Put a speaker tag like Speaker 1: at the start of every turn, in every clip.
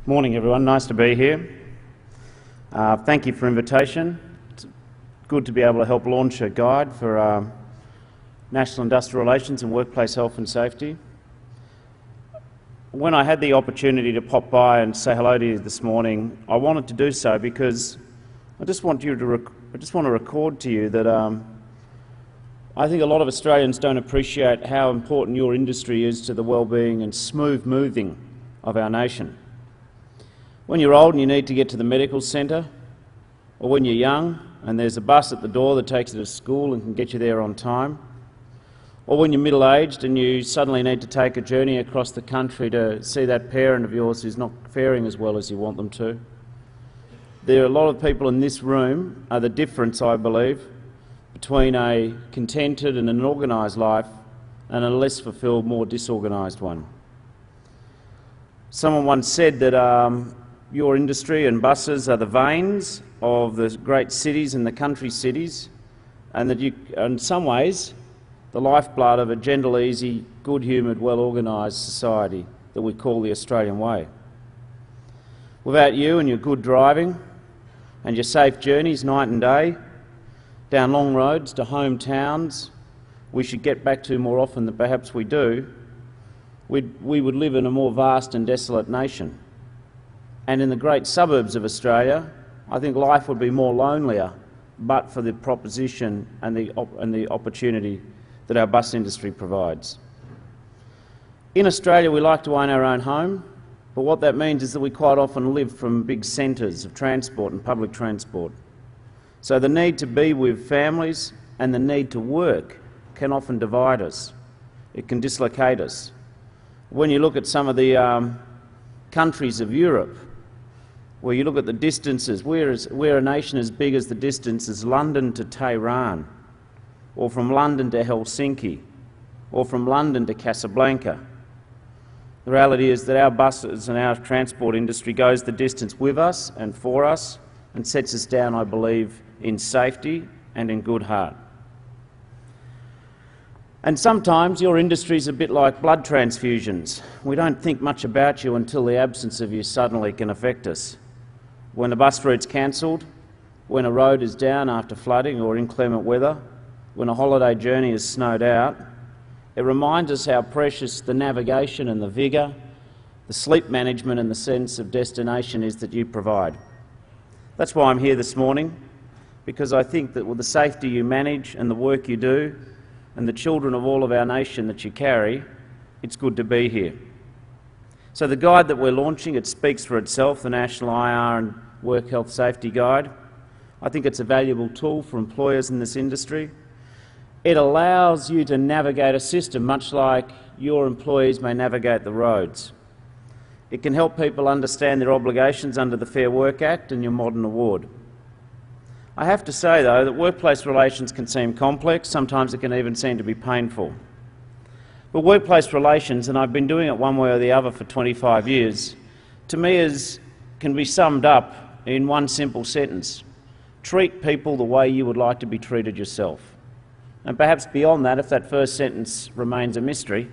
Speaker 1: Morning everyone, nice to be here. Thank you for invitation. It's good to be able to help launch a guide for National Industrial Relations and Workplace Health and Safety. When I had the opportunity to pop by and say hello to you this morning, I wanted to do so because I just want to record to you that I think a lot of Australians don't appreciate how important your industry is to the well-being and smooth moving of our nation. When you're old and you need to get to the medical centre, or when you're young and there's a bus at the door that takes you to school and can get you there on time, or when you're middle-aged and you suddenly need to take a journey across the country to see that parent of yours who's not faring as well as you want them to. There are a lot of people in this room are the difference, I believe, between a contented and an organised life and a less fulfilled, more disorganised one. Someone once said that your industry and buses are the veins of the great cities and the country cities, and that you, in some ways, the lifeblood of a gentle, easy, good-humoured, well-organised society that we call the Australian way. Without you and your good driving and your safe journeys night and day, down long roads to hometowns we should get back to more often than perhaps we do, we would live in a more vast and desolate nation. And in the great suburbs of Australia, I think life would be more lonelier, but for the proposition and the opportunity that our bus industry provides. In Australia, we like to own our own home, but what that means is that we quite often live from big centres of transport and public transport. So the need to be with families and the need to work can often divide us. It can dislocate us. When you look at some of the countries of Europe, where you look at the distances, we're a nation as big as the distance as London to Tehran, or from London to Helsinki, or from London to Casablanca. The reality is that our buses and our transport industry goes the distance with us and for us and sets us down, I believe, in safety and in good heart. And sometimes your industry is a bit like blood transfusions. We don't think much about you until the absence of you suddenly can affect us. When a bus route's cancelled, when a road is down after flooding or inclement weather, when a holiday journey is snowed out, it reminds us how precious the navigation and the vigour, the sleep management and the sense of destination is that you provide. That's why I'm here this morning, because I think that with the safety you manage and the work you do and the children of all of our nation that you carry, it's good to be here. So the guide that we're launching, it speaks for itself, the National IR and Work Health Safety Guide. I think it's a valuable tool for employers in this industry. It allows you to navigate a system much like your employees may navigate the roads. It can help people understand their obligations under the Fair Work Act and your modern award. I have to say, though, that workplace relations can seem complex. Sometimes it can even seem to be painful. But workplace relations, and I've been doing it one way or the other for 25 years, to me can be summed up in one simple sentence: treat people the way you would like to be treated yourself. And perhaps beyond that, if that first sentence remains a mystery,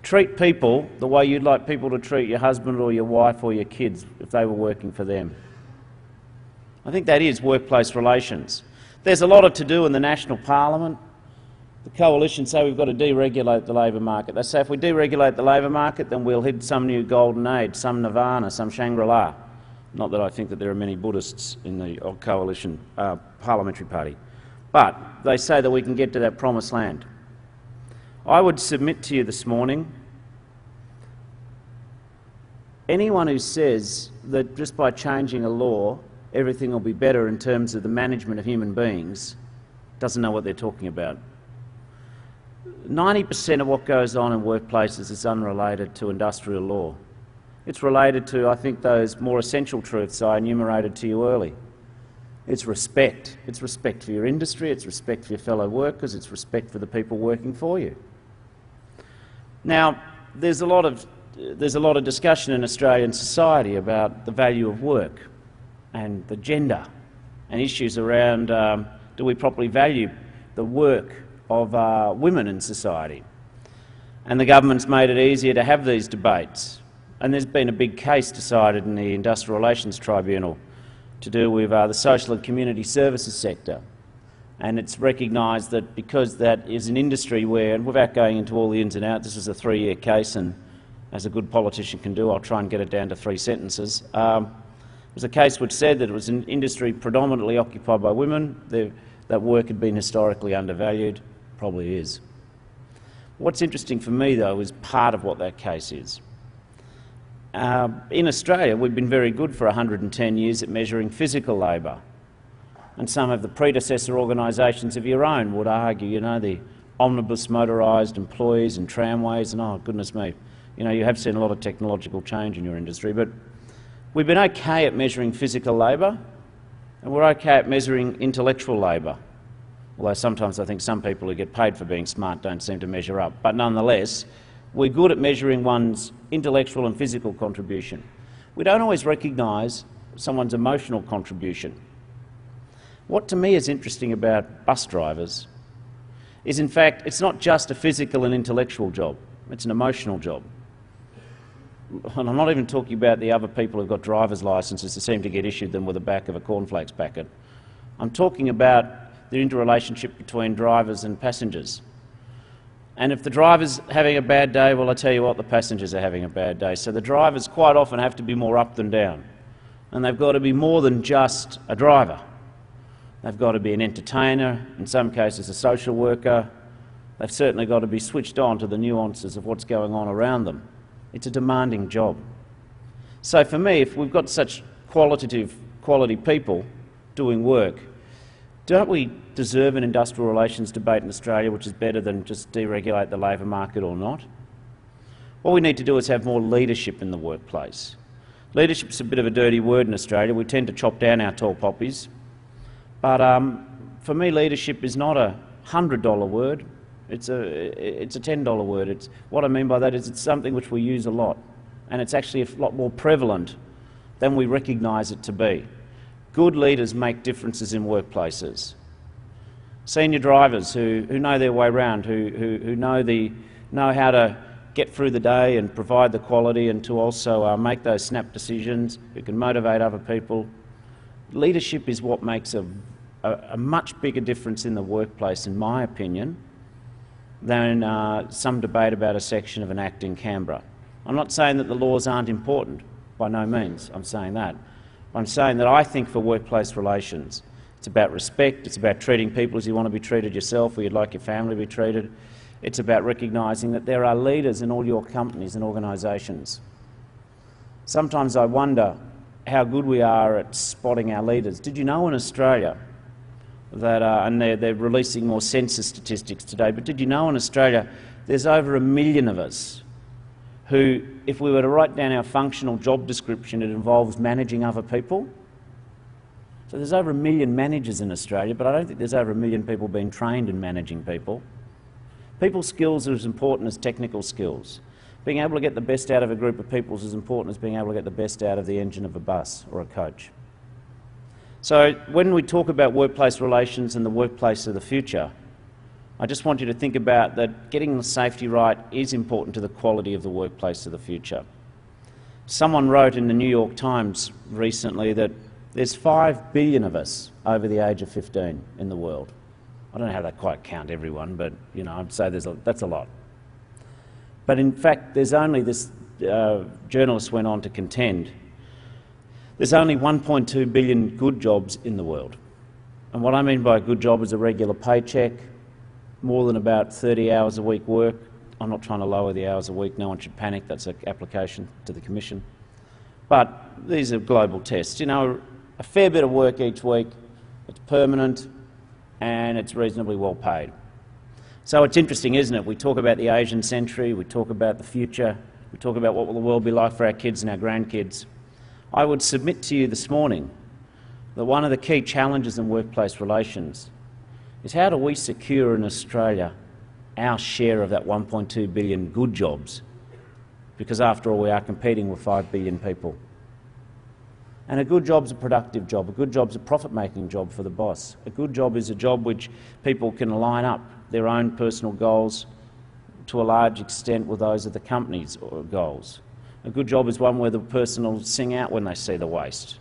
Speaker 1: treat people the way you'd like people to treat your husband or your wife or your kids if they were working for them. I think that is workplace relations. There's a lot to do in the National Parliament. The Coalition say we've got to deregulate the labour market. They say if we deregulate the labour market, then we'll hit some new golden age, some nirvana, some Shangri-La. Not that I think that there are many Buddhists in the Coalition Parliamentary Party. But they say that we can get to that promised land. I would submit to you this morning, anyone who says that just by changing a law everything will be better in terms of the management of human beings doesn't know what they're talking about. 90% of what goes on in workplaces is unrelated to industrial law. It's related to, I think, those more essential truths I enumerated to you early. It's respect. It's respect for your industry, it's respect for your fellow workers, it's respect for the people working for you. Now, there's a lot of discussion in Australian society about the value of work and the gender and issues around do we properly value the work of women in society. And the government's made it easier to have these debates. And there's been a big case decided in the Industrial Relations Tribunal to do with the social and community services sector. And it's recognised that because that is an industry where, and without going into all the ins and outs, this is a 3-year case, and as a good politician can do, I'll try and get it down to 3 sentences. It was a case which said that it was an industry predominantly occupied by women, that work had been historically undervalued, probably is. What's interesting for me, though, is part of what that case is. In Australia, we've been very good for 110 years at measuring physical labour. And some of the predecessor organisations of your own would argue, you know, the omnibus motorised employees and tramways, and oh, goodness me, you know, you have seen a lot of technological change in your industry, but we've been okay at measuring physical labour, and we're okay at measuring intellectual labour. Although sometimes I think some people who get paid for being smart don't seem to measure up. But nonetheless, we're good at measuring one's intellectual and physical contribution. We don't always recognise someone's emotional contribution. What to me is interesting about bus drivers is, in fact, it's not just a physical and intellectual job, it's an emotional job. And I'm not even talking about the other people who've got driver's licences who seem to get issued them with the back of a cornflakes packet. I'm talking about the interrelationship between drivers and passengers. And if the driver's having a bad day, well, I tell you what, the passengers are having a bad day. So the drivers quite often have to be more up than down. And they've got to be more than just a driver. They've got to be an entertainer, in some cases a social worker. They've certainly got to be switched on to the nuances of what's going on around them. It's a demanding job. So for me, if we've got such quality people doing work, don't we deserve an industrial relations debate in Australia which is better than just deregulate the labour market or not? What we need to do is have more leadership in the workplace. Leadership's a bit of a dirty word in Australia. We tend to chop down our tall poppies. But for me, leadership is not a $100 word, it's a $10 word. What I mean by that is it's something which we use a lot, and it's actually a lot more prevalent than we recognise it to be. Good leaders make differences in workplaces. Senior drivers who know their way around, who know how to get through the day and provide the quality, and to also make those snap decisions, who can motivate other people. Leadership is what makes a much bigger difference in the workplace, in my opinion, than some debate about a section of an act in Canberra. I'm not saying that the laws aren't important, by no means I'm saying that. I'm saying that I think for workplace relations, it's about respect, it's about treating people as you want to be treated yourself or you'd like your family to be treated. It's about recognising that there are leaders in all your companies and organisations. Sometimes I wonder how good we are at spotting our leaders. Did you know in Australia that, and they're releasing more census statistics today, but did you know in Australia there's over 1 million of us who, if we were to write down our functional job description, it involves managing other people? So there's over 1 million managers in Australia, but I don't think there's over 1 million people being trained in managing people. People skills are as important as technical skills. Being able to get the best out of a group of people is as important as being able to get the best out of the engine of a bus or a coach. So when we talk about workplace relations and the workplace of the future, I just want you to think about that getting the safety right is important to the quality of the workplace of the future. Someone wrote in the New York Times recently that there's 5 billion of us over the age of 15 in the world. I don't know how they quite count everyone, but you know, I'd say that's a lot. But in fact, there's only, this journalist went on to contend, there's only 1.2 billion good jobs in the world. And what I mean by a good job is a regular paycheck, more than about 30 hours a week work. I'm not trying to lower the hours a week, no one should panic, that's an application to the Commission. But these are global tests. You know, a fair bit of work each week, it's permanent, and it's reasonably well paid. So it's interesting, isn't it? We talk about the Asian century, we talk about the future, we talk about what will the world be like for our kids and our grandkids. I would submit to you this morning that one of the key challenges in workplace relations is how do we secure in Australia our share of that 1.2 billion good jobs? Because after all, we are competing with 5 billion people. And a good job's a productive job, a good job's a profit-making job for the boss. A good job is a job which people can line up their own personal goals to a large extent with those of the company's goals. A good job is one where the person will sing out when they see the waste.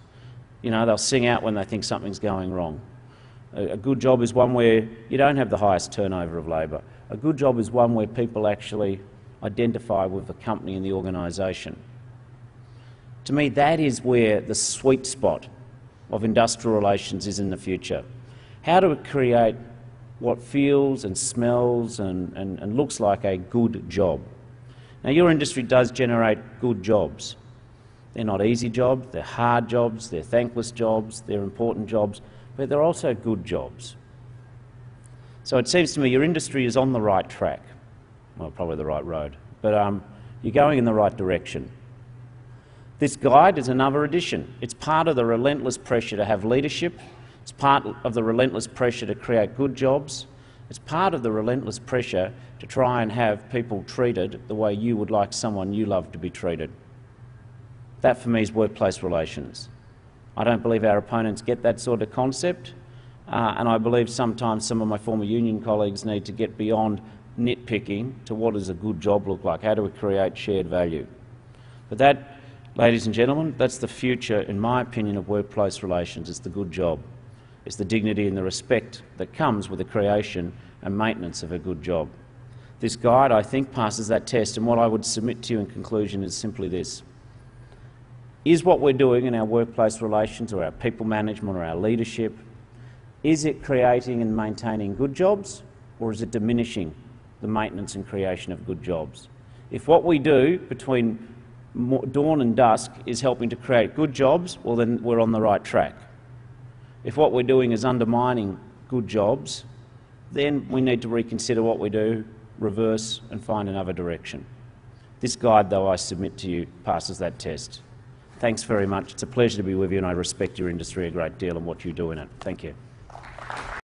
Speaker 1: You know, they'll sing out when they think something's going wrong. A good job is one where you don't have the highest turnover of labour. A good job is one where people actually identify with the company and the organisation. To me, that is where the sweet spot of industrial relations is in the future. How do we create what feels and smells and looks like a good job? Now, your industry does generate good jobs. They're not easy jobs, they're hard jobs, they're thankless jobs, they're important jobs, but they're also good jobs. So it seems to me your industry is on the right track. Well, probably the right road, but you're going in the right direction. This guide is another addition. It's part of the relentless pressure to have leadership. It's part of the relentless pressure to create good jobs. It's part of the relentless pressure to try and have people treated the way you would like someone you love to be treated. That, for me, is workplace relations. I don't believe our opponents get that sort of concept, and I believe sometimes some of my former union colleagues need to get beyond nitpicking to what does a good job look like, how do we create shared value. But that, ladies and gentlemen, that's the future, in my opinion, of workplace relations. It's the good job. It's the dignity and the respect that comes with the creation and maintenance of a good job. This guide, I think, passes that test, and what I would submit to you in conclusion is simply this. Is what we're doing in our workplace relations or our people management or our leadership, is it creating and maintaining good jobs, or is it diminishing the maintenance and creation of good jobs? If what we do between dawn and dusk is helping to create good jobs, well then we're on the right track. If what we're doing is undermining good jobs, then we need to reconsider what we do, reverse and find another direction. This guide, though, I submit to you, passes that test. Thanks very much. It's a pleasure to be with you, and I respect your industry a great deal and what you do in it. Thank you.